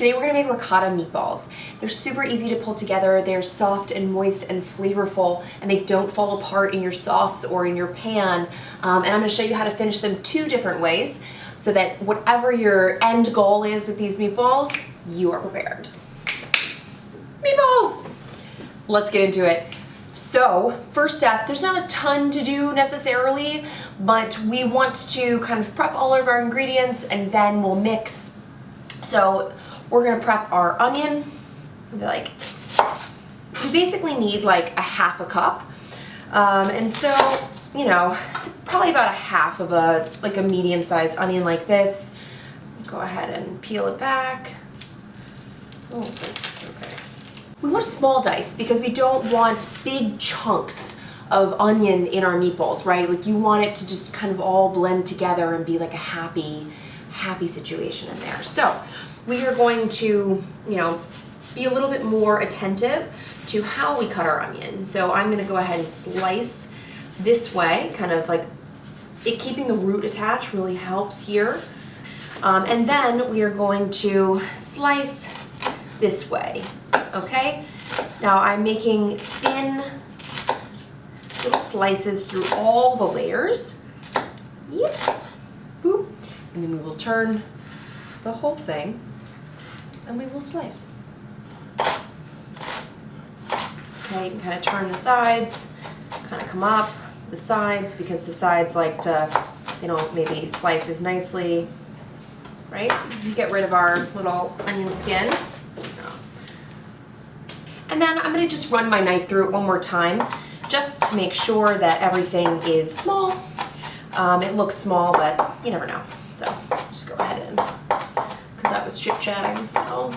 Today we're gonna make ricotta meatballs. They're super easy to pull together, they're soft and moist and flavorful, and they don't fall apart in your sauce or in your pan. And I'm gonna show you how to finish them 2 different ways so that whatever your end goal is with these meatballs, you are prepared. Meatballs! Let's get into it. So, first step, there's not a ton to do necessarily, but we want to kind of prep all of our ingredients and then we'll mix. So, we're gonna prep our onion. We basically need like a half a cup. And so, you know, it's probably about a half of a medium-sized onion like this. Go ahead and peel it back. Oh, goodness, okay. We want a small dice because we don't want big chunks of onion in our meatballs, right? Like you want it to just kind of all blend together and be like a happy situation in there. So we are going to, you know, be a little bit more attentive to how we cut our onion. So I'm gonna go ahead and slice this way, kind of like keeping the root attached really helps here. And then we are going to slice this way, okay? Now I'm making thin little slices through all the layers. Yep. Boop. And then we will turn the whole thing and we will slice. Okay, you can kind of turn the sides, kind of come up the sides because the sides like to, you know, maybe slices nicely, right? Get rid of our little onion skin. And then I'm gonna just run my knife through it one more time just to make sure that everything is small. It looks small, but you never know. So just go ahead and, because that was chit-chatting, so.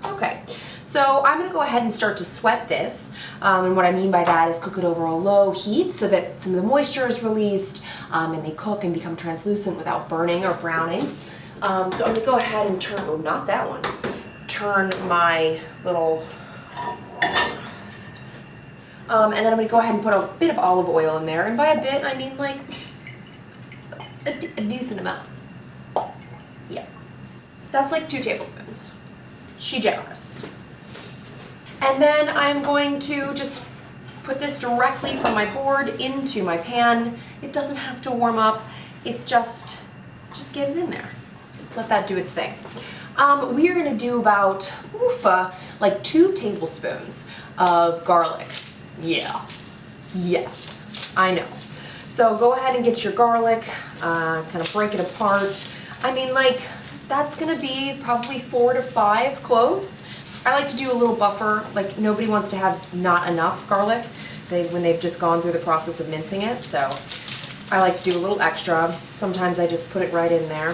Okay, so I'm gonna go ahead and start to sweat this. And what I mean by that is cook it over a low heat so that some of the moisture is released and they cook and become translucent without burning or browning. So I'm gonna go ahead and turn, oh, not that one. Turn my little, and then I'm gonna go ahead and put a bit of olive oil in there. And by a bit, I mean like a decent amount. Yeah. That's like 2 tablespoons. She generous. And then I'm going to just put this directly from my board into my pan. It doesn't have to warm up. It just get it in there. Let that do its thing. We are going to do about, like 2 tablespoons of garlic. Yeah. Yes, I know. So go ahead and get your garlic, kind of break it apart. I mean, like, that's going to be probably 4 to 5 cloves. I like to do a little buffer. Like, nobody wants to have not enough garlic when they've just gone through the process of mincing it. So I like to do a little extra. Sometimes I just put it right in there.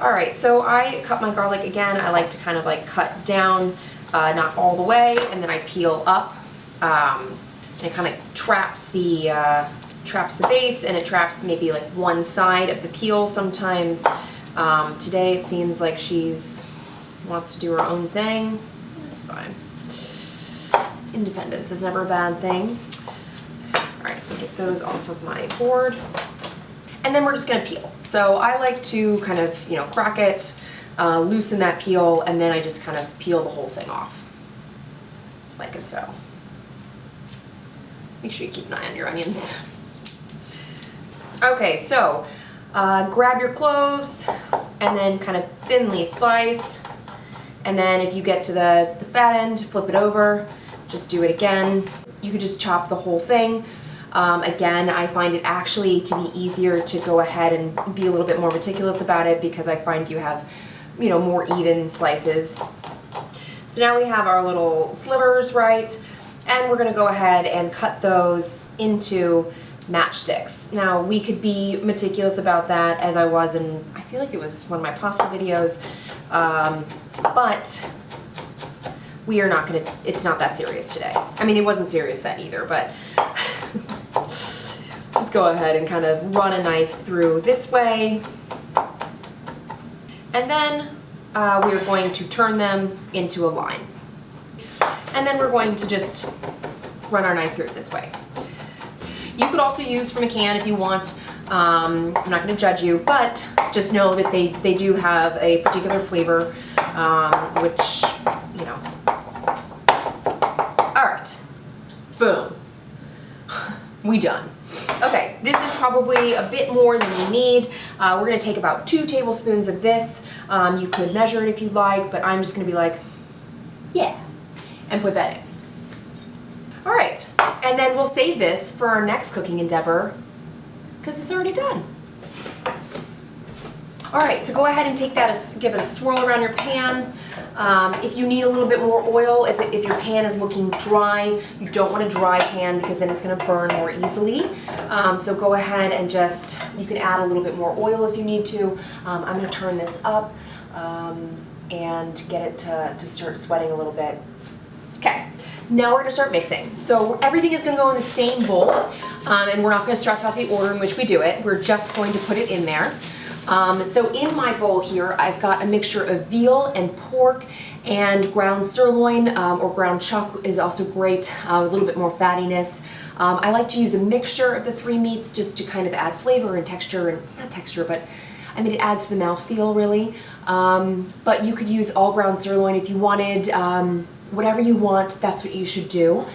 Alright, so I cut my garlic again. I like to kind of like cut down, not all the way, and then I peel up. It kind of traps the base, and it traps maybe like one side of the peel sometimes. Today it seems like she's wants to do her own thing. That's fine. Independence is never a bad thing. Alright, I'll get those off of my board. And then we're just gonna peel. So I like to kind of, you know, crack it, loosen that peel, and then I just kind of peel the whole thing off, like so. Make sure you keep an eye on your onions. Okay, so grab your cloves, and then kind of thinly slice, and then if you get to the fat end, flip it over, just do it again. You could just chop the whole thing. Again, I find it actually to be easier to go ahead and be a little bit more meticulous about it because I find you have, you know, more even slices. So now we have our little slivers, right? And we're gonna go ahead and cut those into matchsticks. Now we could be meticulous about that as I was in, I feel like it was one of my pasta videos, but we are not gonna, it's not that serious today. I mean, it wasn't serious then either, but just go ahead and kind of run a knife through this way. And then we are going to turn them into a line. And then we're going to just run our knife through it this way. You could also use from a can if you want. I'm not going to judge you, but just know that they do have a particular flavor, which, you know. All right, boom, we done. Okay, this is probably a bit more than we need. We're going to take about 2 tablespoons of this. You could measure it if you'd like, but I'm just going to be like, yeah, and put that in. All right, and then we'll save this for our next cooking endeavor because it's already done. All right, so go ahead and take that, give it a swirl around your pan. If you need a little bit more oil, if your pan is looking dry, you don't want a dry pan because then it's going to burn more easily. So go ahead and just, you can add a little bit more oil if you need to. I'm going to turn this up and get it to start sweating a little bit. Okay, now we're going to start mixing. So everything is going to go in the same bowl, and we're not going to stress about the order in which we do it. We're just going to put it in there. So in my bowl here, I've got a mixture of veal and pork and ground sirloin, or ground chuck is also great, a little bit more fattiness. I like to use a mixture of the 3 meats just to kind of add flavor and texture, and not texture, but I mean it adds to the mouthfeel really. But you could use all ground sirloin if you wanted, whatever you want, that's what you should do.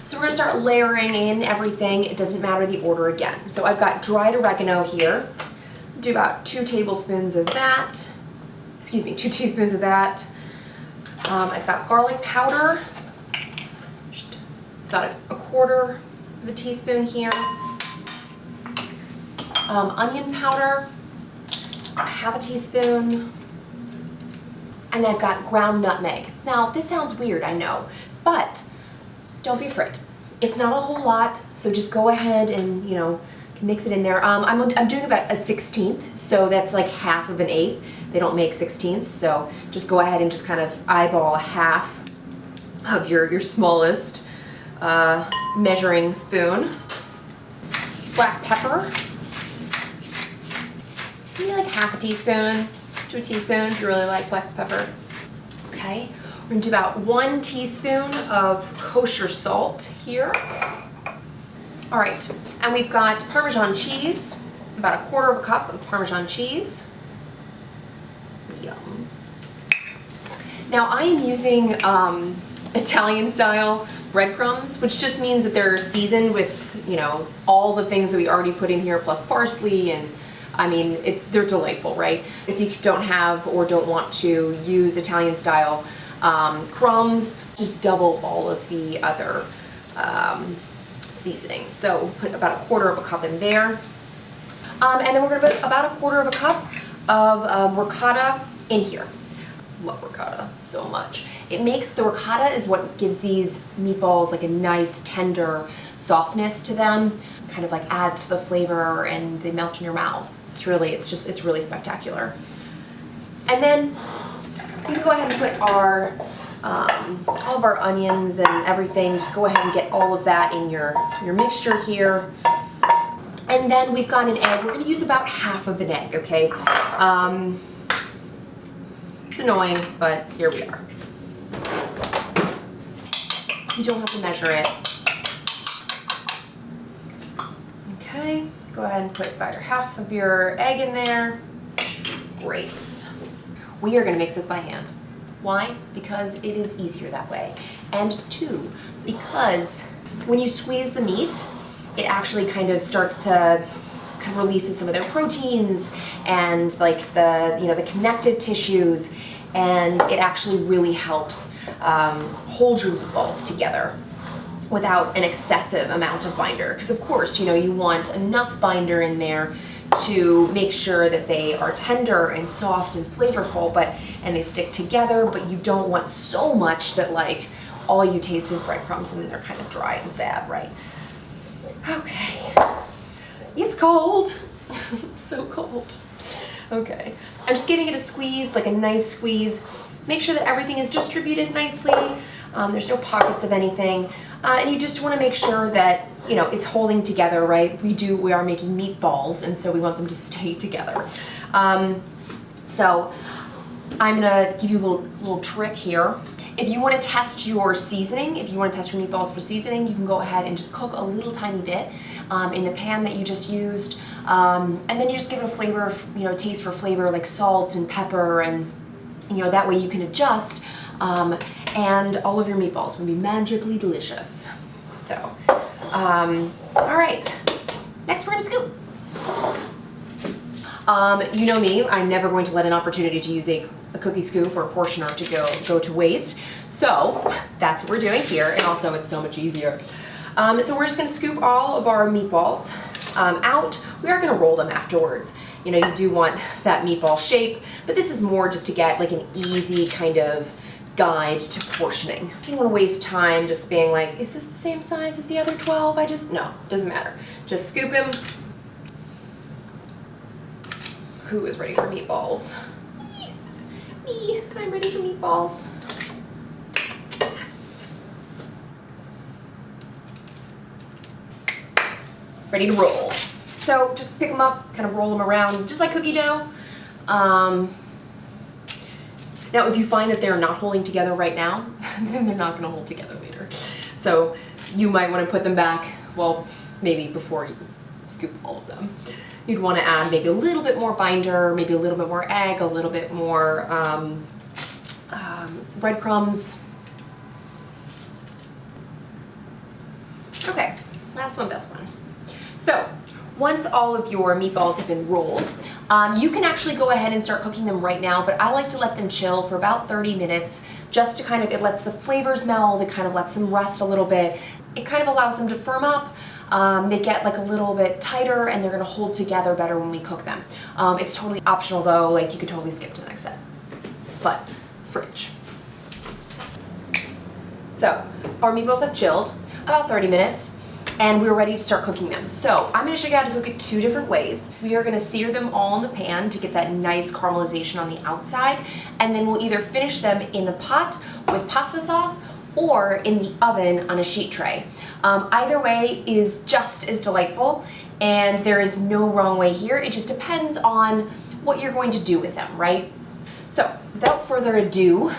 So we're going to start layering in everything. It doesn't matter the order again. So I've got dried oregano here. Do about 2 tablespoons of that. Excuse me, 2 teaspoons of that. I've got garlic powder. It's about a quarter of a teaspoon here. Onion powder, half a teaspoon. And I've got ground nutmeg. Now, this sounds weird, I know, but don't be afraid. It's not a whole lot, so just go ahead and, you know, mix it in there. I'm doing about a 1/16, so that's like half of an eighth. They don't make 16ths, so just go ahead and just kind of eyeball half of your smallest measuring spoon. Black pepper, maybe like half a teaspoon to a teaspoon if you really like black pepper. Okay, we're gonna do about 1 teaspoon of kosher salt here. All right, and we've got Parmesan cheese, about a quarter of a cup of Parmesan cheese. Yum. Now I am using Italian style breadcrumbs, which just means that they're seasoned with, you know, all the things that we already put in here, plus parsley, and I mean, they're delightful, right? If you don't have or don't want to use Italian style crumbs, just double all of the other seasoning. So put about a quarter of a cup in there. And then we're going to put about a quarter of a cup of ricotta in here. Love ricotta so much. It makes, the ricotta is what gives these meatballs like a nice tender softness to them. Kind of like adds to the flavor and they melt in your mouth. It's really spectacular. And then we can go ahead and put our all of our onions and everything. Just go ahead and get all of that in your mixture here. And then we've got an egg. We're going to use about half of an egg, okay? It's annoying, but here we are. You don't have to measure it. Okay, go ahead and put about half of your egg in there. Great. We are going to mix this by hand. Why? Because it is easier that way. And 2, because when you squeeze the meat, it actually kind of starts to releases some of their proteins and like the connective tissues, and it actually really helps hold your meatballs together without an excessive amount of binder. Because of course, you want enough binder in there to make sure that they are tender and soft and flavorful, and they stick together, but you don't want so much that like all you taste is breadcrumbs and then they're kind of dry and sad, right? Okay. It's cold. It's so cold. Okay. I'm just giving it a squeeze, like a nice squeeze. Make sure that everything is distributed nicely. There's no pockets of anything. And you just want to make sure that, it's holding together, right? We are making meatballs, and so we want them to stay together. So I'm gonna give you a little trick here. If you want to test your seasoning, if you want to test your meatballs for seasoning, you can go ahead and just cook a little tiny bit in the pan that you just used. And then you just give it a flavor, taste for flavor like salt and pepper, and that way you can adjust, and all of your meatballs will be magically delicious. So, all right, next we're gonna scoop. You know me, I'm never going to let an opportunity to use a cookie scoop or a portioner to go to waste. So that's what we're doing here, and also it's so much easier. So we're just gonna scoop all of our meatballs out. We are gonna roll them afterwards. You do want that meatball shape, but this is more just to get like an easy kind of guide to portioning. You don't want to waste time just being like, is this the same size as the other 12? No, doesn't matter. Just scoop him. Who is ready for meatballs? Me, I'm ready for meatballs. Ready to roll. So just pick them up, kind of roll them around, just like cookie dough. Now, if you find that they're not holding together right now, then they're not going to hold together later. So you might want to put them back, well, maybe before you scoop all of them. You'd want to add maybe a little bit more binder, maybe a little bit more egg, a little bit more breadcrumbs. Okay, last one, best one. So once all of your meatballs have been rolled, you can actually go ahead and start cooking them right now, but I like to let them chill for about 30 minutes just to kind of, it lets the flavors meld, it kind of lets them rest a little bit. It kind of allows them to firm up. They get like a little bit tighter and they're gonna hold together better when we cook them. It's totally optional though, like you could totally skip to the next step. But fridge. So our meatballs have chilled about 30 minutes. And we're ready to start cooking them. So I'm gonna show you how to cook it 2 different ways. We are gonna sear them all in the pan to get that nice caramelization on the outside, and then we'll either finish them in a pot with pasta sauce or in the oven on a sheet tray. Either way is just as delightful, and there is no wrong way here. It just depends on what you're going to do with them, right? So without further ado,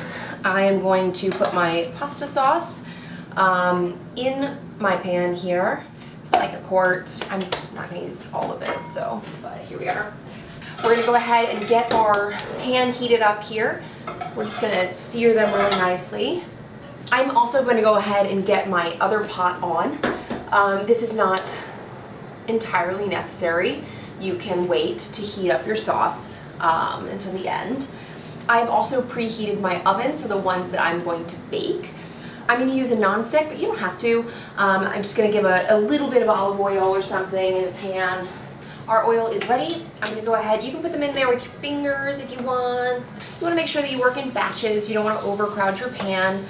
I am going to put my pasta sauce in my pan here. It's like a quart. I'm not gonna use all of it, so, but here we are. We're gonna go ahead and get our pan heated up here. We're just gonna sear them really nicely. I'm also going to go ahead and get my other pot on. This is not entirely necessary. You can wait to heat up your sauce until the end. I've also preheated my oven for the ones that I'm going to bake. I'm going to use a nonstick, but you don't have to. I'm just going to give a little bit of olive oil or something in the pan. Our oil is ready. I'm going to go ahead. You can put them in there with your fingers if you want. You want to make sure that you work in batches. You don't want to overcrowd your pan.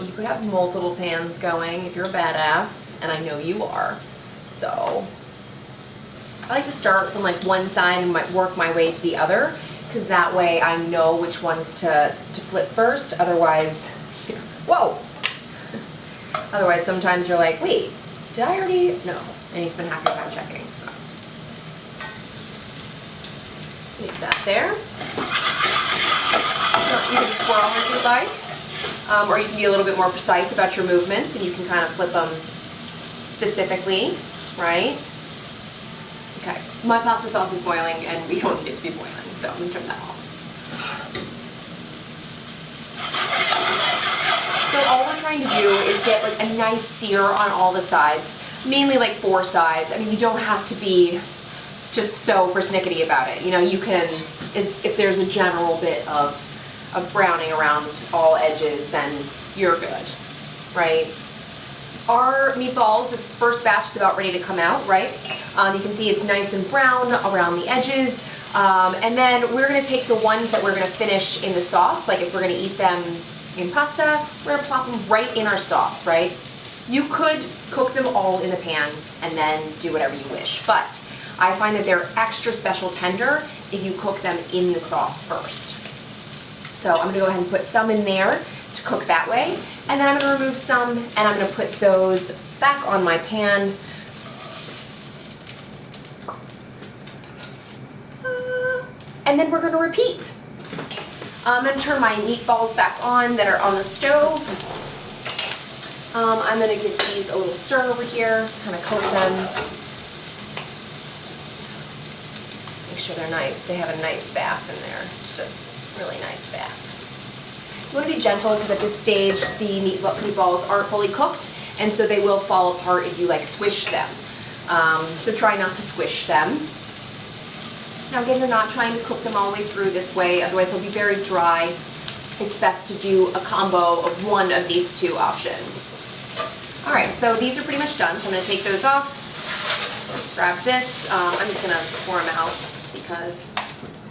You could have multiple pans going if you're a badass, and I know you are. So I like to start from like one side and work my way to the other, because that way I know which ones to flip first. Otherwise, whoa! Otherwise, sometimes you're like, wait, did I already? No. And you spend half your time checking. So leave that there. You can swirl if you'd like. Or you can be a little bit more precise about your movements, and you can kind of flip them specifically, right? Okay, my pasta sauce is boiling, and we don't need it to be boiling, so I'm going to turn that off. So all we're trying to do is get like a nice sear on all the sides, mainly like 4 sides. I mean, you don't have to be just so persnickety about it. You know, you can, if there's a general bit of browning around all edges, then you're good, right? Our meatballs, this first batch is about ready to come out, right? You can see it's nice and brown around the edges. And then we're gonna take the ones that we're gonna finish in the sauce, like if we're gonna eat them in pasta, we're gonna plop them right in our sauce, right? You could cook them all in the pan and then do whatever you wish, but I find that they're extra special tender if you cook them in the sauce first. So I'm gonna go ahead and put some in there to cook that way, and then I'm gonna remove some and I'm gonna put those back on my pan. And then we're gonna repeat. I'm gonna turn my meatballs back on that are on the stove. I'm gonna give these a little stir over here, kind of coat them. Just Make sure they're nice. They have a nice bath in there. Just a really nice bath. You want to be gentle because at this stage the meatballs aren't fully cooked, and so they will fall apart if you like squish them. So try not to squish them. Now again, you're not trying to cook them all the way through this way, otherwise they'll be very dry. It's best to do a combo of one of these two options. All right, so these are pretty much done, so I'm gonna take those off, grab this. I'm just gonna pour them out because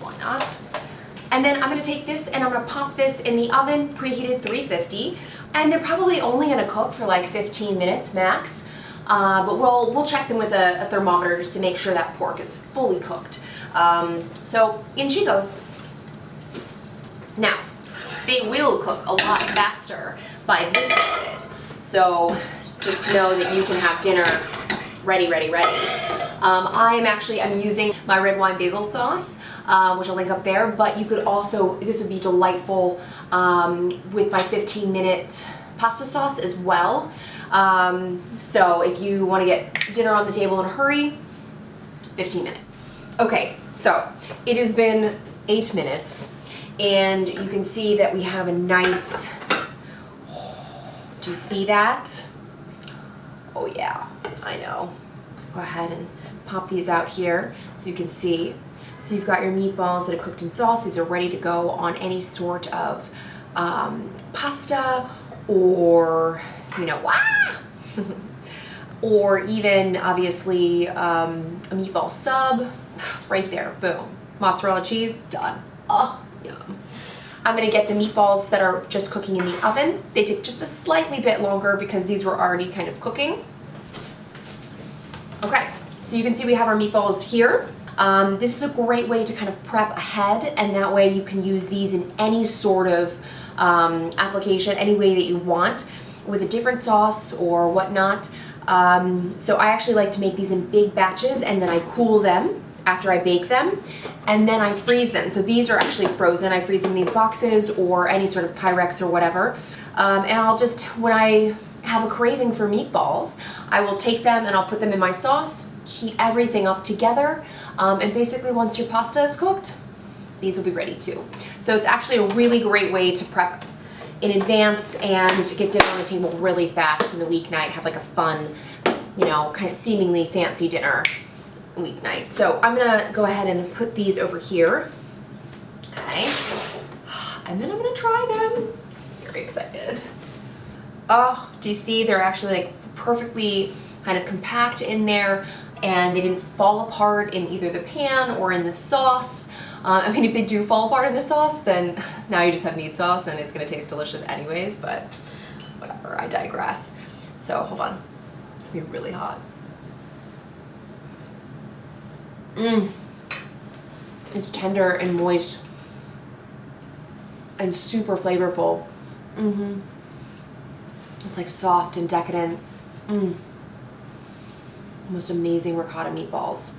why not? And then I'm gonna take this and I'm gonna pop this in the oven, preheated 350, and they're probably only gonna cook for like 15 minutes max, but we'll check them with a thermometer just to make sure that pork is fully cooked. So in she goes. Now, they will cook a lot faster by this method, so just know that you can have dinner ready. I'm using my red wine basil sauce, which I'll link up there, but you could also, this would be delightful with my 15-minute pasta sauce as well. So if you want to get dinner on the table in a hurry, 15 minutes. Okay, so it has been 8 minutes, and you can see that we have a nice, do you see that? Oh yeah, I know. Go ahead and pop these out here so you can see. So you've got your meatballs that are cooked in sauce. These are ready to go on any sort of pasta, or, you know, or even obviously a meatball sub. Right there, boom. Mozzarella cheese, done. Oh, yum. I'm gonna get the meatballs that are just cooking in the oven. They take just a slightly bit longer because these were already kind of cooking. Okay, so you can see we have our meatballs here. This is a great way to kind of prep ahead, and that way you can use these in any sort of application, any way that you want, with a different sauce or whatnot. So I actually like to make these in big batches, and then I cool them after I bake them, and then I freeze them. So these are actually frozen. I freeze them in these boxes or any sort of Pyrex or whatever. And I'll just, when I have a craving for meatballs, I will take them and I'll put them in my sauce, heat everything up together, and basically once your pasta is cooked, these will be ready too. So it's actually a really great way to prep in advance and get dinner on the table really fast in the weeknight, have like a fun, you know, kind of seemingly fancy dinner weeknight. So I'm gonna go ahead and put these over here. Okay. And then I'm gonna try them. Very excited. Oh, do you see they're actually like perfectly kind of compact in there, and they didn't fall apart in either the pan or in the sauce. I mean, if they do fall apart in the sauce, then now you just have meat sauce and it's gonna taste delicious anyways, but whatever, I digress. So hold on, it's gonna be really hot. It's tender and moist and super flavorful. It's like soft and decadent. Most amazing ricotta meatballs.